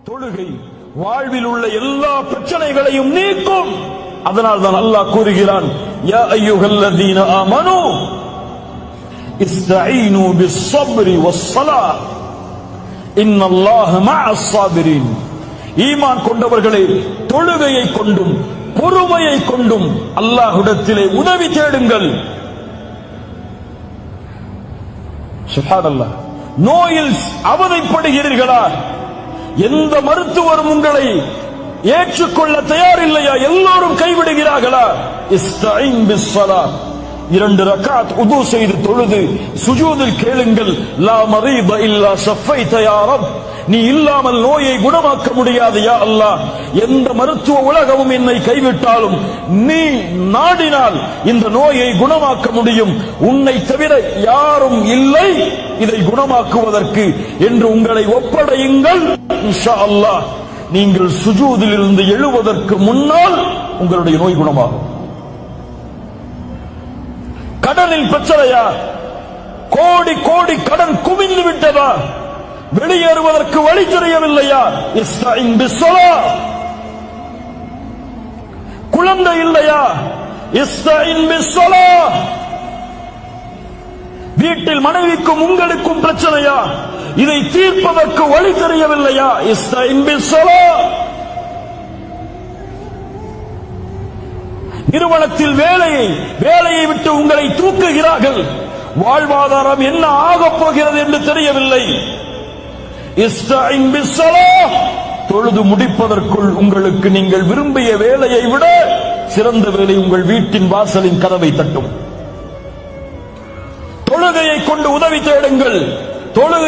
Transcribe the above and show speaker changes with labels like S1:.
S1: தொழுகை வாழ்வில் உள்ள எல்லா பிரச்சனைகளையும் நீக்கும். அதனால் தான் அல்லாஹ் கூறுகிறான், யா அய்யுஹல்லதீன ஆமனூ இஸ்தஈனு பிஸ்ஸப்ரி வஸ்ஸலாஹ் இன்னல்லாஹ மஅஸ் ஸாபிரீன். ஈமான் கொண்டவர்களே, தொழுகையை கொண்டும் பொறுமையை கொண்டும் அல்லாஹ்விடத்திலே உதவி தேடுங்கள். சுப்ஹானல்லாஹ். நோயில் அவதிப்படுகிறீர்களா? எந்த மருத்துவரும் உங்களை ஏற்றுக்கொள்ள தயாரில்லையா? எல்லோரும் கைவிடுகிறார்களா? இஸ்தஈன் பிஸ்ஸலாஹ். 2 ரக்அத் உது செய்து தொழுது சுஜூதில் கேளுங்கள், லா மரீத இல்லா ஷஃபைத யா ரப். நீ இல்லாமல் நோயை குணமாக்க முடியாது யா அல்லாஹ். எந்த மருத்துவ உலகமும் என்னை கைவிட்டாலும் நீ நாடினால் இந்த நோயை குணமாக்க முடியும். உன்னை தவிர யாரும் இல்லை இதை குணமாக்குவதற்கு என்று உங்களை ஒப்படையுங்கள். இன்ஷா அல்லாஹ் நீங்கள் சுஜூதில் இருந்து எழுவதற்கு முன்னால் உங்களுடைய நோய் குணமாகும். கடனில் பிரச்சனையா? கோடி கோடி கடன் குவிந்து விட்டதா? வெளியேறுவதற்கு வழி தெரியவில்லையா? இஸ்தஈன் பிஸ்ஸலாஹ். குழந்தை இல்லையா? இஸ்தஈன் பிஸ்ஸலாஹ். வீட்டில் மனைவிக்கும் உங்களுக்கும் பிரச்சனையா? இதை தீர்ப்பதற்கு வழி தெரியவில்லையா? இஸ்தஈன் பிஸ்ஸலாஹ். நிறுவனத்தில் வேலையை விட்டு உங்களை தூக்குகிறார்கள். வாழ்வாதாரம் என்ன ஆகப் போகிறது என்று தெரியவில்லை. இஸ்தஈன் பிஸ்ஸலாஹ். தொழுது முடிப்பதற்குள் உங்களுக்கு நீங்கள் விரும்பிய வேலையை விட சிறந்த வேலை உங்கள் வீட்டின் வாசலின் கதவை தட்டும். தொழுகையை கொண்டு உதவி தேடுங்கள். தொழுகை